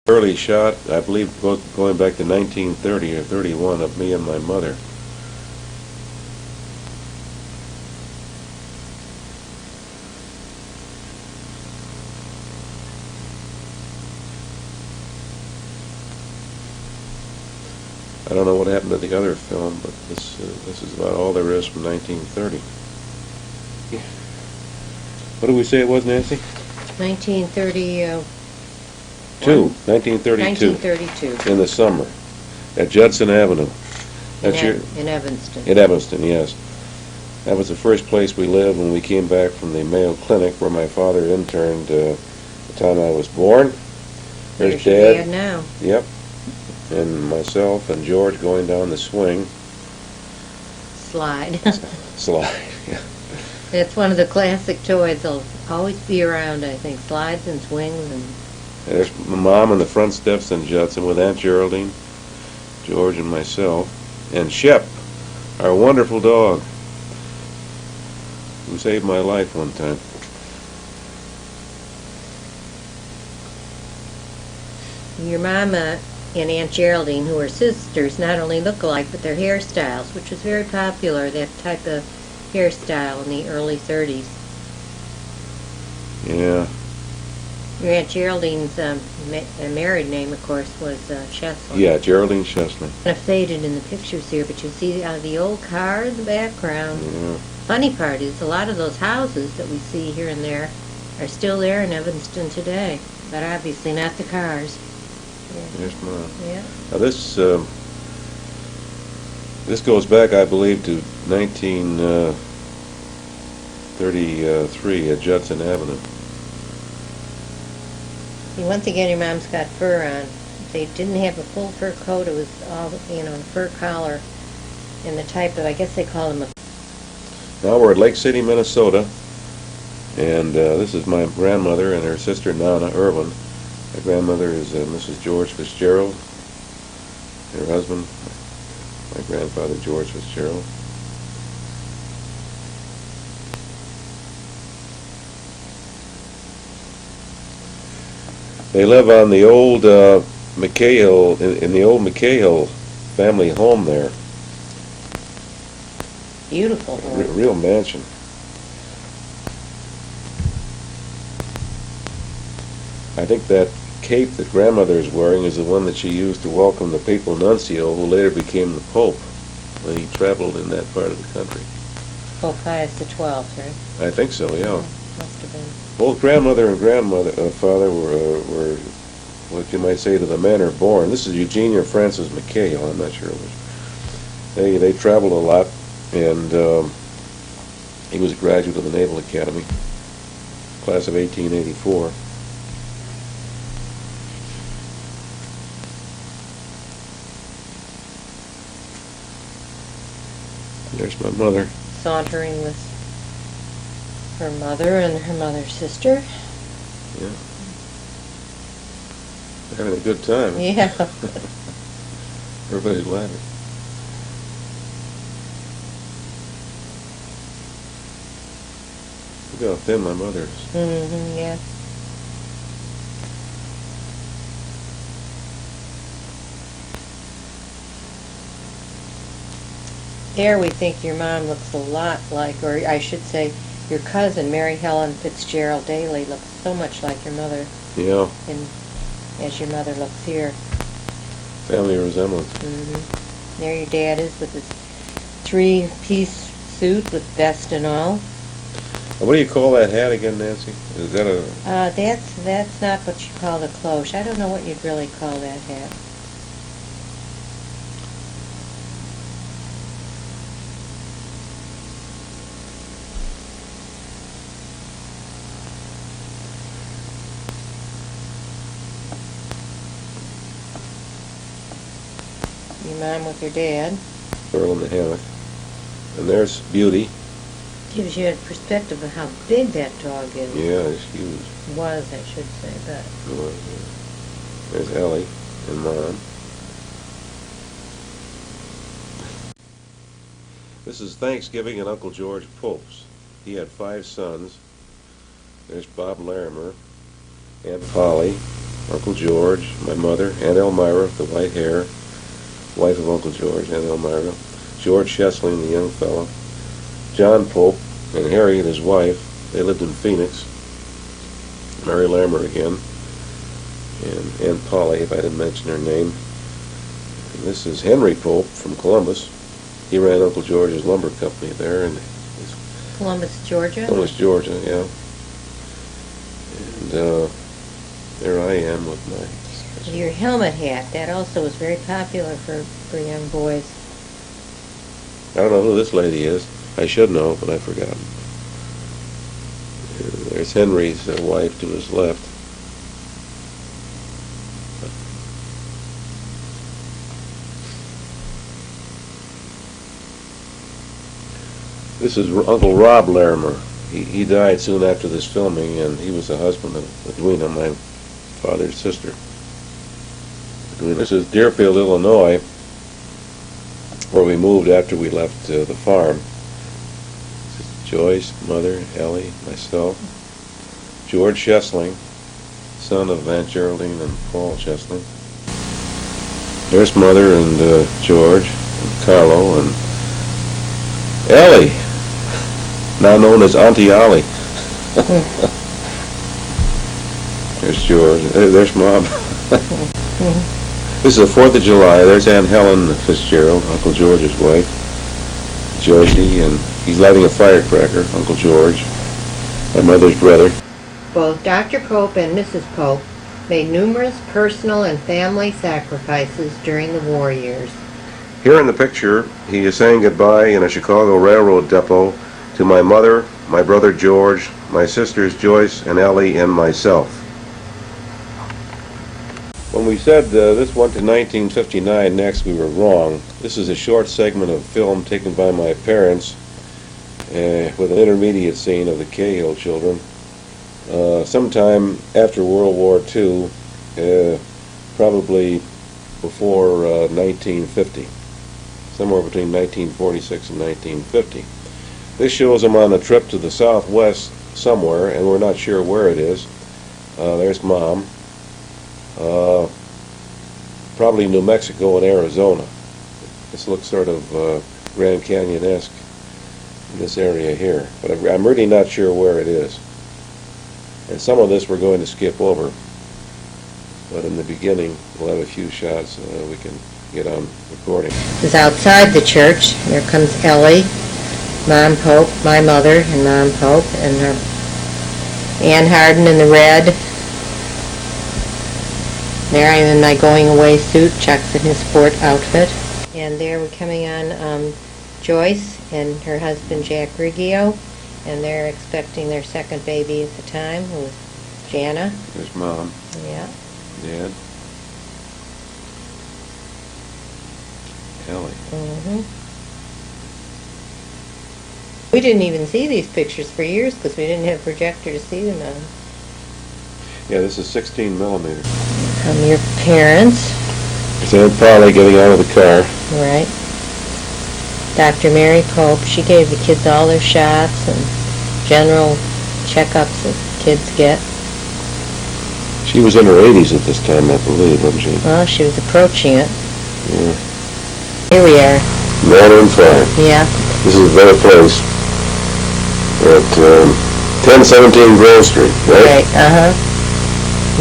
Early shot, I believe, going back to 1930 or 31, of me and my mother. I don't know what happened to the other film, but this is about all there is from 1930. What did we say it was, Nancy? 1932. 1932. 1932. In the summer, at Judson Avenue. That's In Evanston. In Evanston, yes. That was the first place we lived when we came back from the Mayo Clinic, where my father interned the time I was born. There's Dad now. Yep. And myself and George going down the swing. Slide. Slide, yeah. It's one of the classic toys. They'll always be around, I think. Slides and swings. And there's my mom on the front steps in Judson with Aunt Geraldine, George, and myself. And Shep, our wonderful dog, who saved my life one time. Your mama and Aunt Geraldine, who are sisters, not only look alike, but their hairstyles, which was very popular, that type of hairstyle in the early 30s. Yeah. Your Aunt Geraldine's married name, of course, was Chesley. Yeah, Geraldine Chesley. Kind of faded in the pictures here, but you see the old car in the background. Yeah. Funny part is, a lot of those houses that we see here and there are still there in Evanston today, but obviously not the cars. Yeah. There's Mom. Yeah. Now this goes back, I believe, to 1933 at Judson Avenue. Once again, your mom's got fur on. They didn't have a full fur coat. It was all, a fur collar and the type of, I guess they call them a... Now we're at Lake City, Minnesota, and this is my grandmother and her sister, Nana Irwin. My grandmother is Mrs. George FitzGerald. Her husband, my grandfather, George FitzGerald. They live on the old McCahill, in the old McCahill family home there. Beautiful home. Real mansion. I think that cape that grandmother is wearing is the one that she used to welcome the papal nuncio, who later became the Pope when he traveled in that part of the country. Pope Pius XII, right? I think so, yeah. Oh, must have been. Both grandmother and father were what you might say to the manner born. This is Eugene or Francis McCahill, I'm not sure which. They traveled a lot, and he was a graduate of the Naval Academy, class of 1884. There's my mother. Sauntering with her mother and her mother's sister. Yeah. They're having a good time. Yeah. Everybody's laughing. Look how thin my mother is. Mm-hmm, yeah. There we think your mom looks a lot like, or I should say, your cousin, Mary Helen FitzGerald Daly, looks so much like your mother. Yeah. And as your mother looks here. Family resemblance. Mm-hmm. There your dad is with his three-piece suit with vest and all. What do you call that hat again, Nancy? Is that a... That's not what you call a cloche. I don't know what you'd really call that hat. Your mom with your dad. Girl in the hammock. And there's Beauty. Gives you a perspective of how big that dog is. Yeah, it's huge. Was, I should say, but... It was, yeah. There's Ellie and Mom. This is Thanksgiving at Uncle George Pope's. He had 5 sons. There's Bob Larimer, Aunt Polly, Uncle George, my mother, Aunt Elmira, the white hair, wife of Uncle George, Aunt Elmira, George Shesling, the young fellow, John Pope, and Harriet, his wife. They lived in Phoenix. Mary Lammer again, and Aunt Polly, if I didn't mention her name. And this is Henry Pope from Columbus. He ran Uncle George's lumber company there in Columbus, Georgia? Columbus, Georgia, yeah. And there I am with my... Your helmet hat, that also was very popular for young boys. I don't know who this lady is. I should know, but I forgot. There's Henry's wife to his left. This is Uncle Rob Larimer. He died soon after this filming, and he was the husband of Edwina, my father's sister. This is Deerfield, Illinois, where we moved after we left the farm. This is Joyce, mother, Ellie, myself. George Shesling, son of Aunt Geraldine and Paul Shesling. There's mother and George and Carlo and Ellie, now known as Auntie Ollie. There's George. There's Mom. This is the 4th of July. There's Aunt Helen FitzGerald, Uncle George's wife, Joycey, and he's lighting a firecracker, Uncle George, my mother's brother. Both Dr. Pope and Mrs. Pope made numerous personal and family sacrifices during the war years. Here in the picture, he is saying goodbye in a Chicago railroad depot to my mother, my brother George, my sisters Joyce and Ellie, and myself. When we said this went to 1959 next, we were wrong. This is a short segment of film taken by my parents with an intermediate scene of the Cahill children. Sometime after World War II, probably before 1950, somewhere between 1946 and 1950. This shows them on a trip to the southwest somewhere, and we're not sure where it is. There's Mom. Probably New Mexico and Arizona. This looks sort of Grand Canyon-esque in this area here, but I'm really not sure where it is. And some of this we're going to skip over, but in the beginning we'll have a few shots we can get on recording. This is outside the church. There comes Ellie, Mom Pope, my mother, and Mom Pope, and her Ann Harden in the red. There I am in my going away suit, Chuck's in his sport outfit. And there we're coming on Joyce and her husband Jack Riggio, and they're expecting their second baby at the time, who was Jana. There's Mom. Yeah. Dad. Ellie. Mm-hmm. We didn't even see these pictures for years because we didn't have a projector to see them on. Yeah, this is 16 millimeter. From your parents. There's Aunt Polly getting out of the car. Right. Dr. Mary Pope, she gave the kids all their shots and general checkups that kids get. She was in her 80s at this time, I believe, wasn't she? Well, she was approaching it. Yeah. Here we are. Manor and Farm. Yeah. This is their place at 1017 Grove Street, right? Right,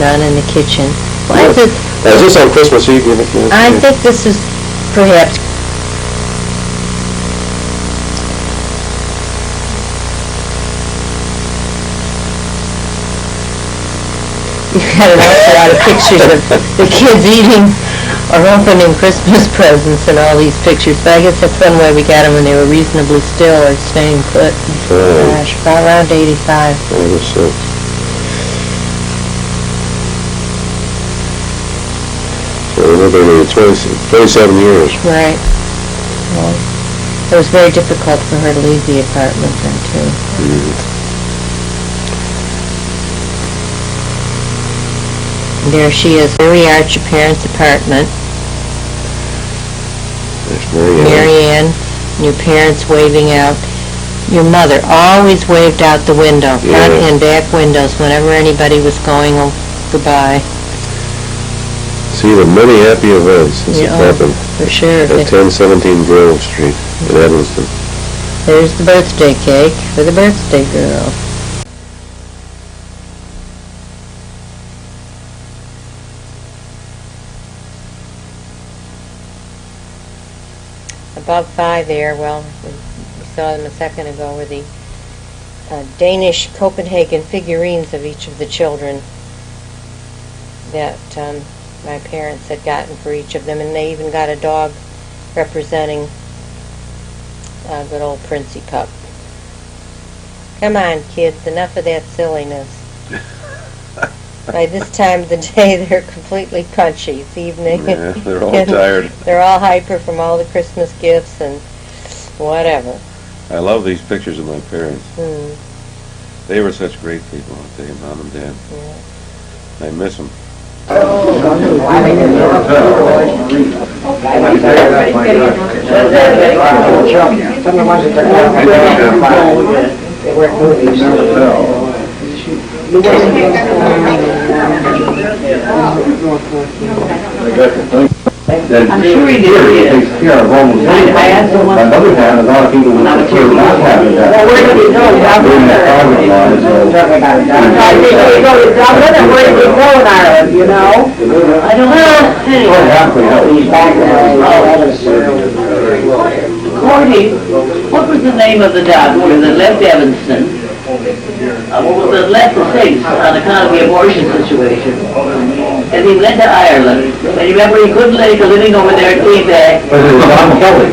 Not in the kitchen. Why is it? Is this on Christmas Eve? I think this is perhaps. You've got an awful lot of pictures of the kids eating or opening Christmas presents and all these pictures. But I guess that's one way we got them when they were reasonably still or staying put. Gosh, about around 85. 86. So another 27 years. Right. Well, it was very difficult for her to leave the apartment then, too. And there she is. Here we are at your parents' apartment. There's Mary Ann, and your parents waving out. Your mother always waved out the window, front and back windows, whenever anybody was going goodbye. See the many happy events since it Yeah, happened for sure. at 1017 Grove Street in Evanston. There's the birthday cake for the birthday girl. Above 5 there, well, we saw them a second ago, were the Danish Copenhagen figurines of each of the children that my parents had gotten for each of them, and they even got a dog representing good old Princey Pup. Come on, kids, enough of that silliness. By this time of the day, they're completely punchy. It's evening. Yeah, they're all tired. They're all hyper from all the Christmas gifts and whatever. I love these pictures of my parents. Mm. They were such great people, I'll tell you, Mom and Dad. Yeah. I miss them. I'm sure he did. He takes care of almost anything. On the other hand, a lot of people would prefer not having that. Well, where did he go? Down there. I think he goes down there. Where did he go in Ireland, you know? I don't know. Well, halfway helps. Cordy, what was the name of the doctor that left Evanston? What was the left the States on account of the abortion situation? And he went to Ireland. And you remember he couldn't make a living over there and came back. Was it John Kelly?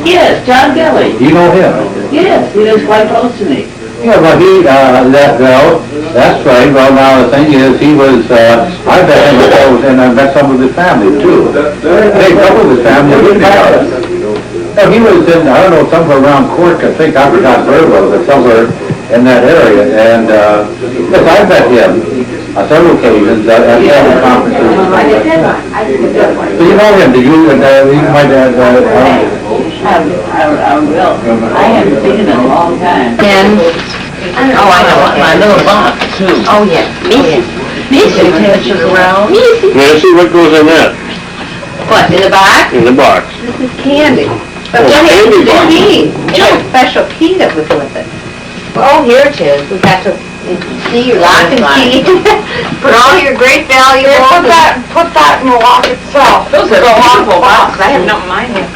Yes, John Kelly. You know him? Yes, he lives quite close to me. Yeah, but he, that's right. Well, now the thing is, he was, I met him and I met some of his family too. Hey, a couple of his family lived together. No, he was in, I don't know, somewhere around Cork, I think, I forgot where it was, but somewhere in that area. And, yes, I met him on several occasions at family conferences. So you know him, do you, and my dad, I will. I haven't seen him in a long time. And, I know, my little box too. oh yeah, Missy. Missy touches around. Missy. Now, see what goes in that, What, in the box? in the box. This is candy. But Oh, what candy is bar. key? It's a special key that was with it. Oh, here it is. We got to see your lock and key. Put all your great valuables. Put that in the lock itself. Those are wonderful boxes. I have nothing mine here.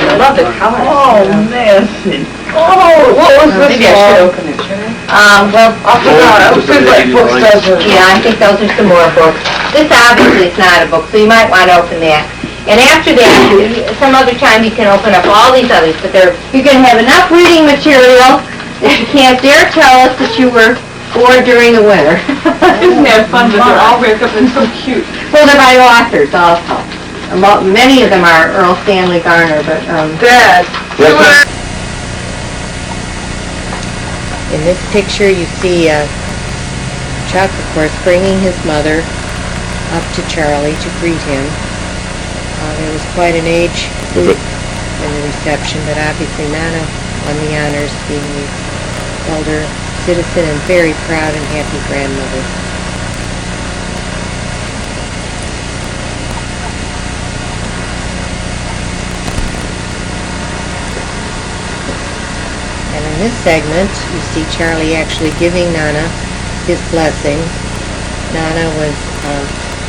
I love the colors. Oh, Missy. Oh, what was this Maybe I should for? open it, should I? Well, I forgot, it seems like books doesn't. yeah, I think those are some more books. This obviously is not a book, so you might want to open that. And after that, some other time you can open up all these others, but you're going to have enough reading material that you can't dare tell us that you were bored during the winter. Isn't that fun, but they're all wrapped up and so cute. Well, they're by authors also. Many of them are Earl Stanley Garner, but, Dad. in this picture you see Chuck, of course, bringing his mother up to Charlie to greet him. There was quite an age in the reception, but obviously Nana won the honors, being the elder citizen and very proud and happy grandmother. And in this segment, you see Charlie actually giving Nana his blessing. Nana was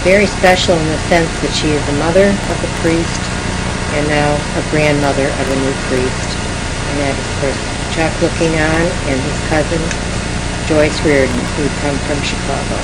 very special in the sense that she is the mother of a priest and now a grandmother of a new priest. And that is, of course, Chuck looking on and his cousin, Joyce Reardon, who'd come from Chicago.